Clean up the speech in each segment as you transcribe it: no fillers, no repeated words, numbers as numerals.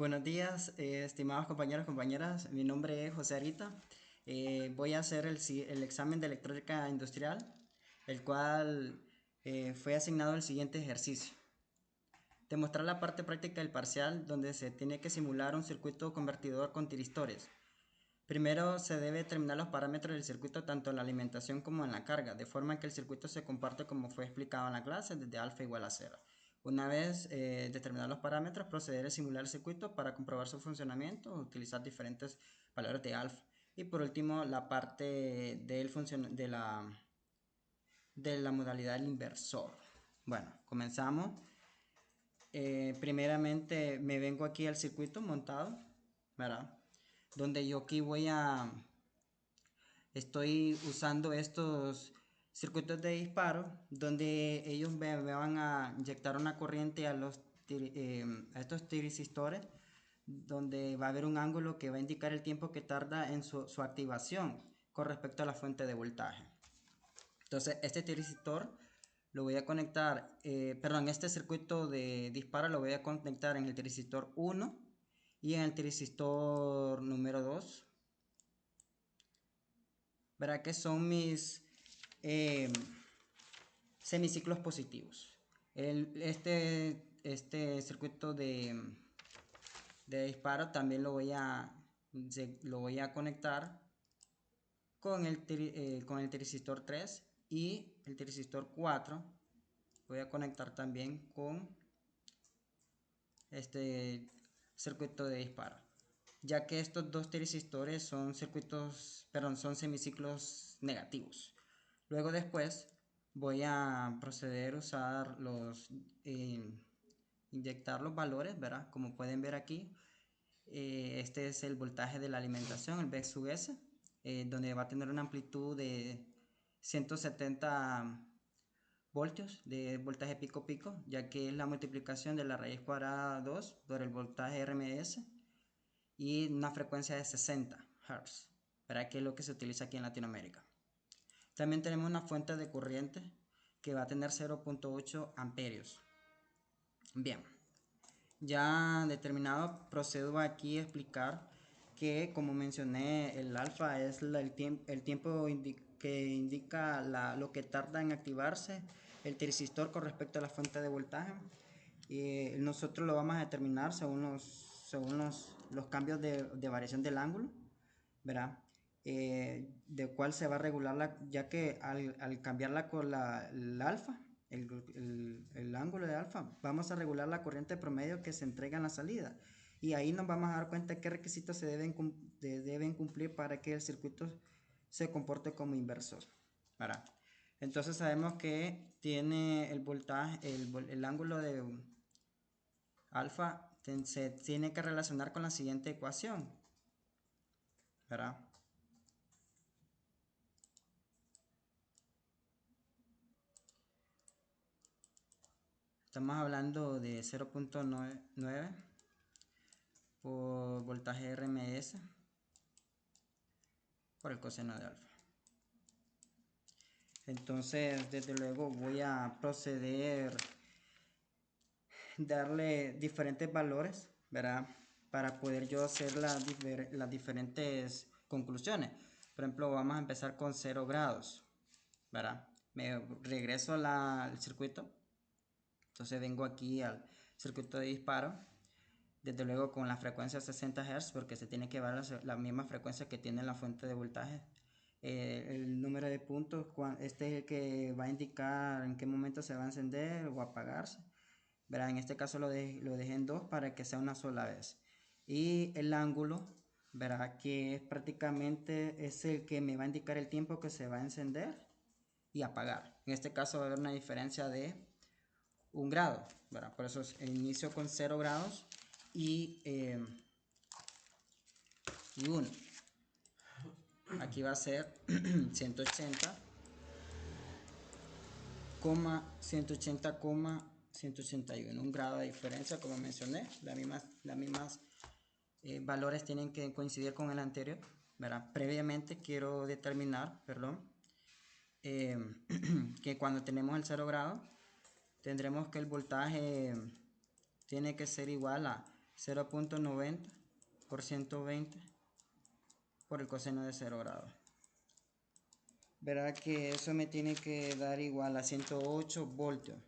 Buenos días, estimados compañeros y compañeras. Mi nombre es José Arita. Voy a hacer el examen de electrónica industrial, el cual fue asignado el siguiente ejercicio. Demostrar la parte práctica del parcial donde se tiene que simular un circuito convertidor con tiristores. Primero se debe determinar los parámetros del circuito tanto en la alimentación como en la carga, de forma que el circuito se comparte como fue explicado en la clase, desde alfa igual a cero. Una vez determinados los parámetros, proceder a simular el circuito para comprobar su funcionamiento, utilizar diferentes valores de alfa. Y por último, la parte de la modalidad del inversor. Bueno, comenzamos. Primeramente me vengo aquí al circuito montado, ¿verdad? Donde yo aquí estoy usando estos circuitos de disparo donde ellos me van a inyectar una corriente a estos tirisistores, donde va a haber un ángulo que va a indicar el tiempo que tarda en su activación con respecto a la fuente de voltaje. Entonces este tiristor lo voy a conectar, este circuito de disparo lo voy a conectar en el tiristor 1 y en el tiristor número 2. Verá que son mis eh, semiciclos positivos. Este circuito de disparo también lo voy a conectar con el tiristor 3 y el tiristor 4. Voy a conectar también con este circuito de disparo, ya que estos dos tirisistores son semiciclos negativos. Luego después voy a proceder a usar inyectar los valores, ¿verdad? Como pueden ver aquí, este es el voltaje de la alimentación, el V sub S, donde va a tener una amplitud de 170 voltios de voltaje pico pico, ya que es la multiplicación de la raíz cuadrada 2 por el voltaje RMS y una frecuencia de 60 Hz, para que es lo que se utiliza aquí en Latinoamérica. También tenemos una fuente de corriente que va a tener 0.8 amperios. Bien, ya determinado, procedo aquí a explicar que, como mencioné, el alfa es el tiempo que indica lo que tarda en activarse el transistor con respecto a la fuente de voltaje. Nosotros lo vamos a determinar según los cambios de variación del ángulo, ¿verdad? De cuál se va a regular, ya que al cambiarla con el alfa, el ángulo de alfa, vamos a regular la corriente promedio que se entrega en la salida. Y ahí nos vamos a dar cuenta qué requisitos deben cumplir para que el circuito se comporte como inversor, ¿verdad? Entonces sabemos que tiene el voltaje, el ángulo de alfa se tiene que relacionar con la siguiente ecuación, ¿verdad? Estamos hablando de 0.9 por voltaje RMS por el coseno de alfa. Entonces, desde luego voy a proceder a darle diferentes valores, ¿verdad? Para poder yo hacer las diferentes conclusiones. Por ejemplo, vamos a empezar con 0 grados, ¿verdad? Me regreso al circuito. Entonces vengo aquí al circuito de disparo. Desde luego con la frecuencia 60 Hz, porque se tiene que ver la misma frecuencia que tiene la fuente de voltaje. El número de puntos, este es el que va a indicar en qué momento se va a encender o apagarse. Verá, en este caso lo dejé en 2 para que sea una sola vez. Y el ángulo, verá que prácticamente es el que me va a indicar el tiempo que se va a encender y apagar. En este caso va a haber una diferencia de 1 grado, ¿verdad? Por eso inicio con 0 grados y 1. Aquí va a ser 180, 180,181. 1 grado de diferencia, como mencioné. Las mismas valores tienen que coincidir con el anterior, ¿verdad? Previamente quiero determinar, perdón, que cuando tenemos el 0 grado tendremos que el voltaje tiene que ser igual a 0.90 por 120 por el coseno de 0 grados. Verá que eso me tiene que dar igual a 108 voltios.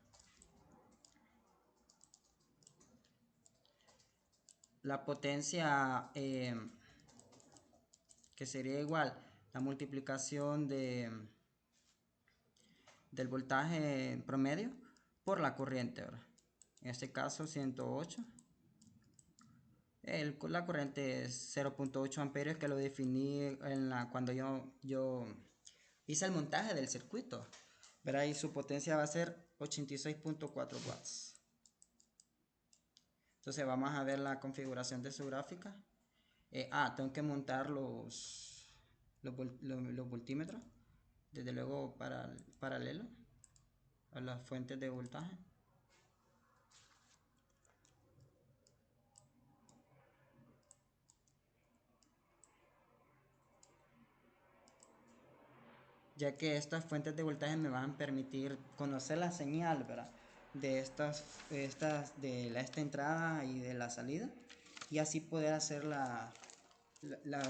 La potencia que sería igual la multiplicación del voltaje promedio por la corriente. ¿Verdad? En este caso 108. La corriente es 0.8 amperios, que lo definí cuando yo hice el montaje del circuito. Verá, y su potencia va a ser 86.4 watts. Entonces vamos a ver la configuración de su gráfica. Tengo que montar los voltímetros, desde luego paralelo a las fuentes de voltaje. Ya que estas fuentes de voltaje me van a permitir conocer la señal, ¿verdad? De esta entrada y de la salida, y así poder hacer las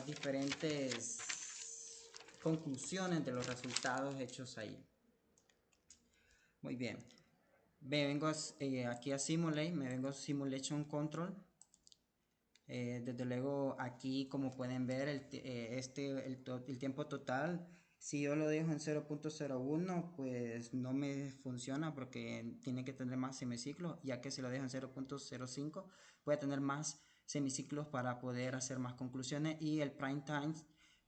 diferentes conclusiones de los resultados hechos ahí. Muy bien, me vengo aquí a Simulate, me vengo a Simulation Control. Desde luego aquí, como pueden ver, el tiempo total, si yo lo dejo en 0.01, pues no me funciona porque tiene que tener más semiciclos, ya que si lo dejo en 0.05 puede tener más semiciclos para poder hacer más conclusiones. Y el prime time,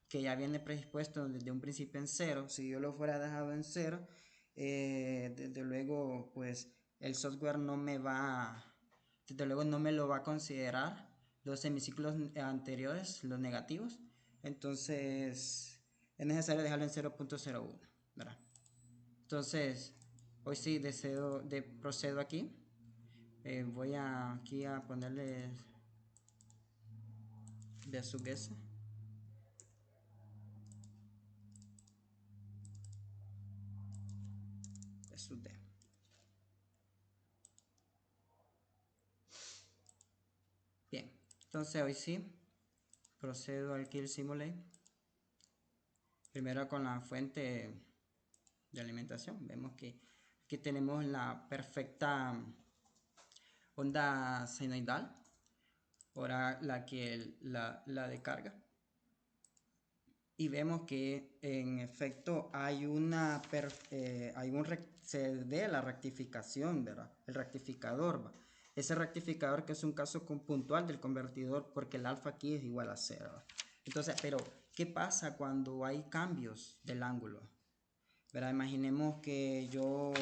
que ya viene predispuesto desde un principio en 0, si yo lo fuera dejado en 0, desde luego pues el software desde luego no me lo va a considerar los semiciclos anteriores, los negativos. Entonces es necesario dejarlo en 0.01, ¿verdad? Entonces hoy sí procedo aquí. Voy aquí a ponerle de sub S. De sub D. Bien, entonces hoy sí procedo al Kill Simulate. Primero con la fuente de alimentación. Vemos que aquí tenemos la perfecta onda senoidal. Ahora la de carga. Y vemos que en efecto hay se dé la rectificación, ¿verdad? El rectificador, ¿va? Ese rectificador, que es un caso puntual del convertidor, porque el alfa aquí es igual a 0, ¿va? Entonces, pero ¿qué pasa cuando hay cambios del ángulo? ¿Verdad? Imaginemos que yo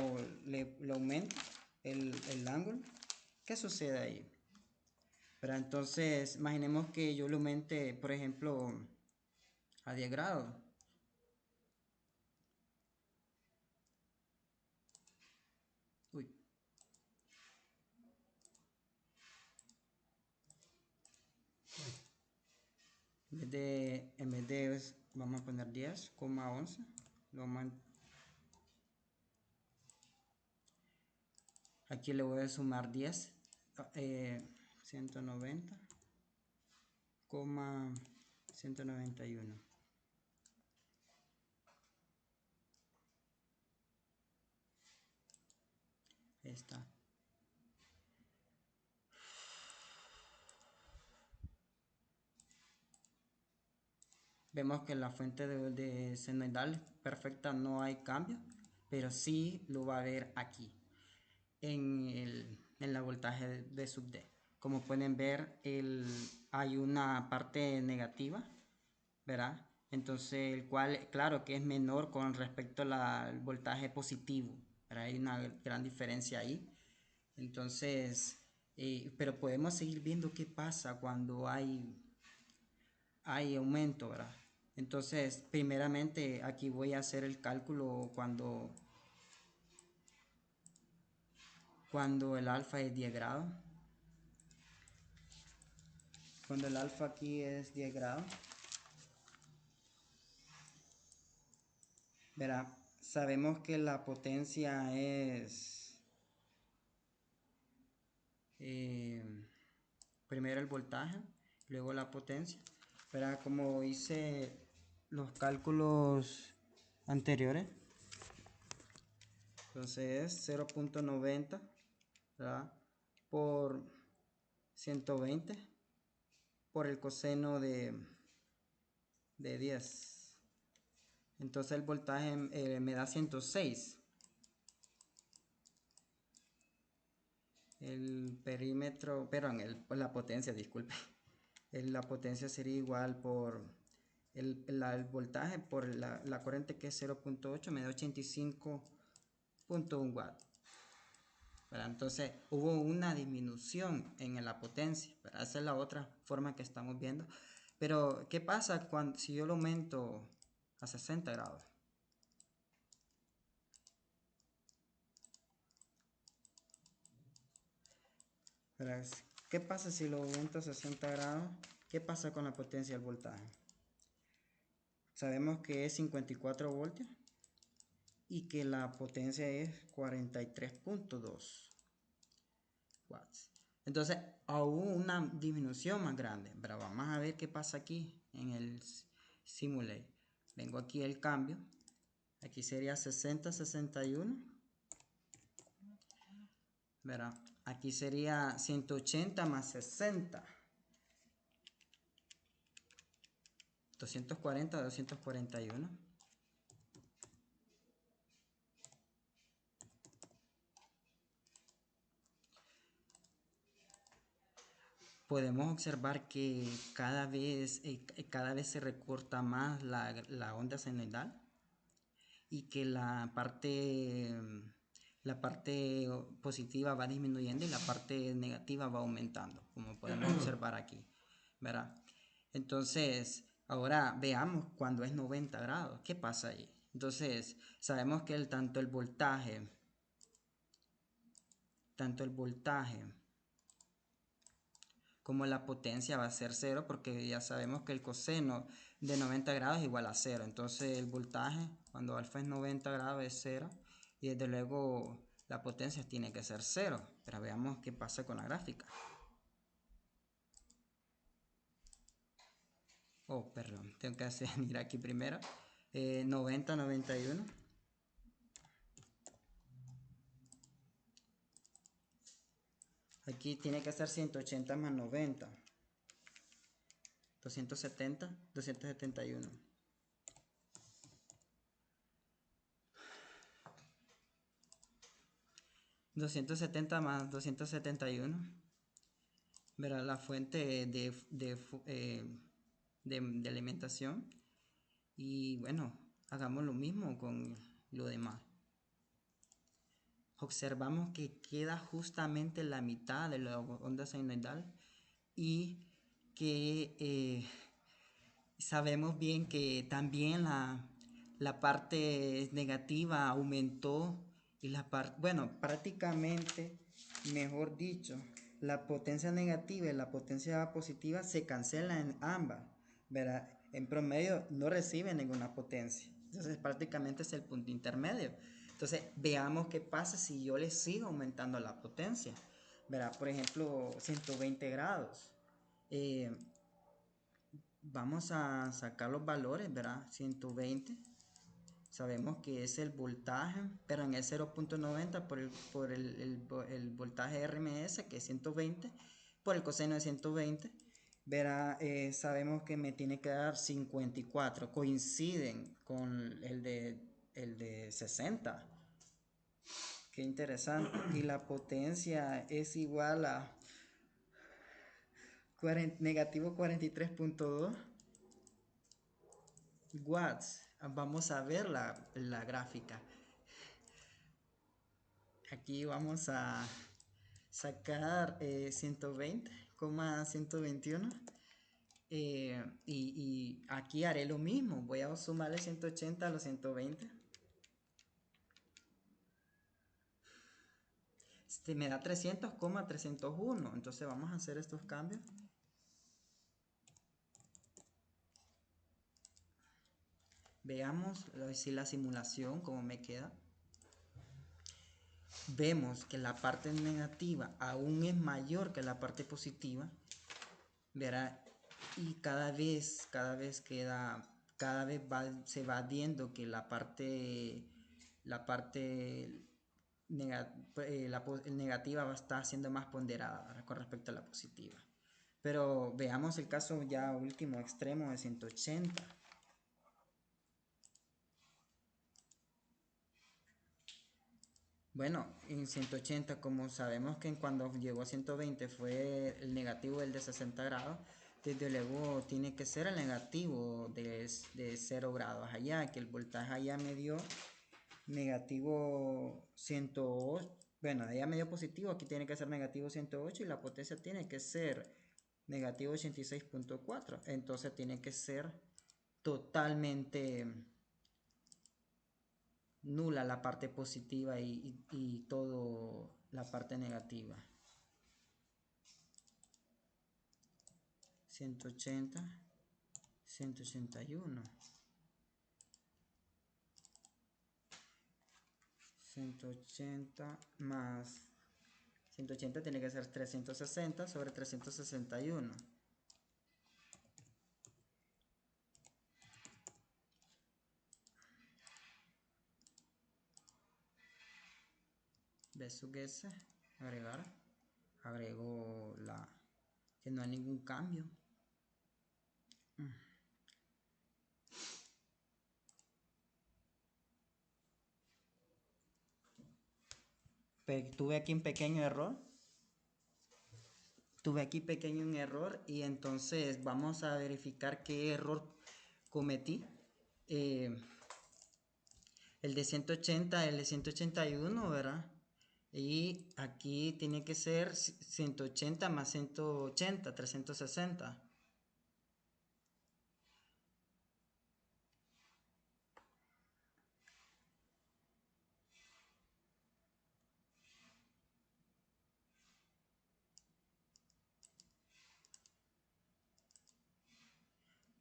le aumento el ángulo. ¿Qué sucede ahí? ¿Verdad? Entonces, imaginemos que yo le aumente, por ejemplo, a 10 grados. Uy. Vamos a poner 10,11. Aquí le voy a sumar 10. 190,191. Ahí está. Vemos que la fuente de senoidal perfecta, no hay cambio, pero sí lo va a ver aquí en la voltaje de sub D. Como pueden ver, hay una parte negativa, ¿verdad? Entonces el cual, claro que es menor con respecto al voltaje positivo, ¿verdad? Hay una gran diferencia ahí. Entonces, pero podemos seguir viendo qué pasa cuando hay aumento, ¿verdad? Entonces, primeramente aquí voy a hacer el cálculo cuando el alfa es 10 grados. Cuando el alfa aquí es 10 grados. Verá, sabemos que la potencia es primero el voltaje, luego la potencia. Pero como hice los cálculos anteriores, entonces es 0.90, ¿verdad?, por 120 por el coseno de 10. Entonces el voltaje me da 106. El perímetro, perdón, la potencia, disculpe. La potencia sería igual por el voltaje por la corriente, que es 0.8, me da 85.1 watts. Entonces hubo una disminución en la potencia. Esa es la otra forma que estamos viendo. Pero ¿qué pasa si yo lo aumento a 60 grados? ¿Qué pasa si lo aumento a 60 grados? ¿Qué pasa con la potencia del voltaje? Sabemos que es 54 voltios y que la potencia es 43.2 watts. Entonces hubo una disminución más grande. Pero vamos a ver qué pasa aquí en el simulate. Vengo aquí el cambio. Aquí sería 60-61. Verá, aquí sería 180 más 60. 240-241. Podemos observar que cada vez se recorta más la onda senoidal, y que la parte positiva va disminuyendo y la parte negativa va aumentando, como podemos observar aquí, ¿verdad? Entonces, ahora veamos cuando es 90 grados, ¿qué pasa ahí? Entonces, sabemos que tanto el voltaje como la potencia va a ser 0, porque ya sabemos que el coseno de 90 grados es igual a 0. Entonces el voltaje cuando alfa es 90 grados es 0, y desde luego la potencia tiene que ser 0. Pero veamos qué pasa con la gráfica. Oh, perdón, tengo que venir aquí primero. 90-91. Aquí tiene que ser 180 más 90. 271. 270 más 271. Verá la fuente de alimentación. Y bueno, hagamos lo mismo con lo demás. Observamos que queda justamente la mitad de la onda senoidal, y que sabemos bien que también la parte negativa aumentó, y bueno, prácticamente, mejor dicho, la potencia negativa y la potencia positiva se cancelan en ambas, ¿verdad? En promedio no reciben ninguna potencia. Entonces prácticamente es el punto intermedio. Entonces veamos qué pasa si yo le sigo aumentando la potencia, ¿verdad? Por ejemplo, 120 grados. Vamos a sacar los valores, ¿verdad? 120. Sabemos que es el voltaje, pero en el 0.90 por el voltaje RMS, que es 120, por el coseno de 120, verá, sabemos que me tiene que dar 54. Coinciden con el de 60. Qué interesante. Y la potencia es igual a negativo 43.2 watts. Vamos a ver la gráfica. Aquí vamos a sacar 120,121, y aquí haré lo mismo. Voy a sumarle 180 a los 120. Me da 300,301. Entonces vamos a hacer estos cambios. Veamos si la simulación cómo me queda. Vemos que la parte negativa aún es mayor que la parte positiva, verá, y cada vez se va viendo que la parte el negativa va a estar siendo más ponderada, ¿verdad? Con respecto a la positiva. Pero veamos el caso ya último extremo de 180. Bueno, en 180, como sabemos que cuando llegó a 120 fue el negativo del de 60 grados, desde luego tiene que ser el negativo de 0 grados allá, que el voltaje allá me dio negativo 108, bueno, allá me dio positivo, aquí tiene que ser negativo 108 y la potencia tiene que ser negativo 86.4, entonces tiene que ser totalmente nula la parte positiva y todo la parte negativa. 180, 181, 180 más 180 tiene que ser 360 sobre 361. B sub S, agregar, agrego la que no hay ningún cambio. Tuve aquí un pequeño error. Y entonces vamos a verificar qué error cometí. El de 180, el de 181, ¿verdad? Y aquí tiene que ser 180 más 180, 360.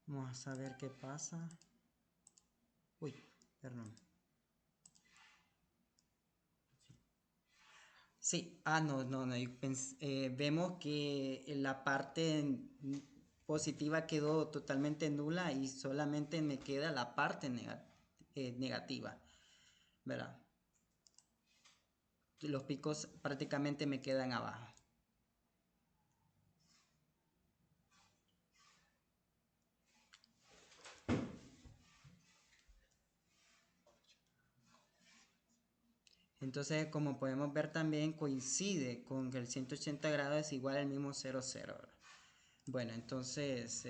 Vamos a ver qué pasa. Uy, perdón. Sí, no. Vemos que la parte positiva quedó totalmente nula y solamente me queda la parte negativa, ¿verdad? Los picos prácticamente me quedan abajo. Entonces, como podemos ver también coincide con que el 180 grados es igual al mismo 0, 0. Bueno, entonces,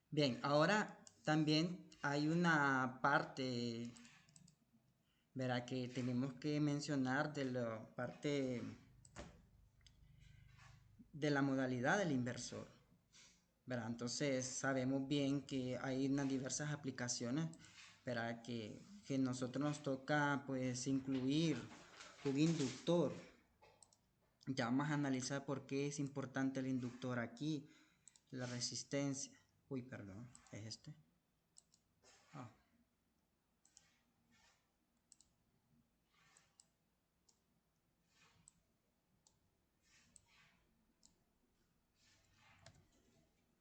bien, ahora también hay una parte, verá, que tenemos que mencionar de la parte de la modalidad del inversor, ¿verdad? Entonces sabemos bien que hay unas diversas aplicaciones, ¿verdad? Que nosotros nos toca pues incluir un inductor. Ya vamos a analizar por qué es importante el inductor aquí, la resistencia. Uy, perdón, es este. Ah.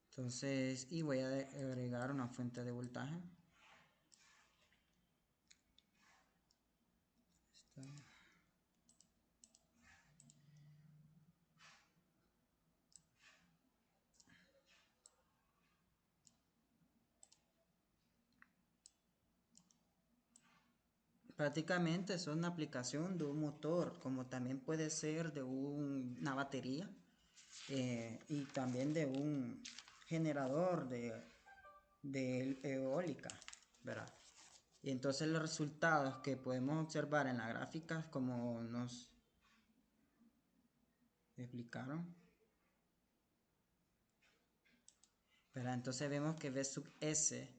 Entonces, y voy a agregar una fuente de voltaje. Prácticamente es una aplicación de un motor, como también puede ser de una batería y también de un generador de eólica, ¿verdad? Y entonces los resultados que podemos observar en la gráfica, como nos explicaron, ¿verdad? Entonces vemos que V sub S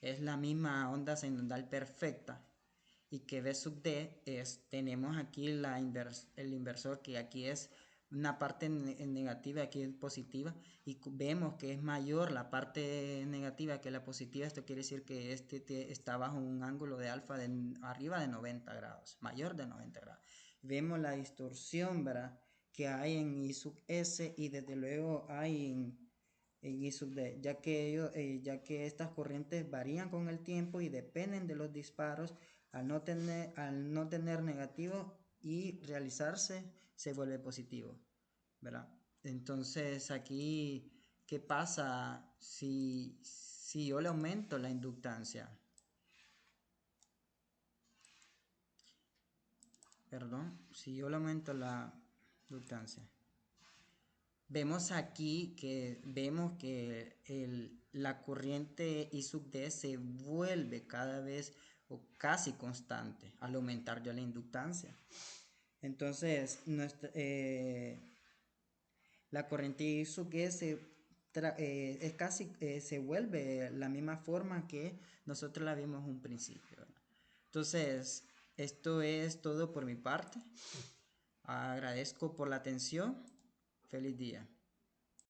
es la misma onda sinodal perfecta y que V sub D tenemos aquí el inversor que aquí es una parte negativa, aquí es positiva y vemos que es mayor la parte negativa que la positiva. Esto quiere decir que está bajo un ángulo de alfa arriba de 90 grados, mayor de 90 grados. Vemos la distorsión, ¿verdad? que hay en I sub S y desde luego hay en I sub D, ya que estas corrientes varían con el tiempo y dependen de los disparos. Al no tener negativo y realizarse, se vuelve positivo, ¿verdad? Entonces aquí, ¿qué pasa si yo le aumento la inductancia? Perdón, si yo le aumento la inductancia. Vemos que la corriente I sub D se vuelve cada vez o casi constante al aumentar yo la inductancia. Entonces, la corriente I sub D se vuelve la misma forma que nosotros la vimos en un principio, ¿verdad? Entonces, esto es todo por mi parte. Agradezco por la atención. Feliz día.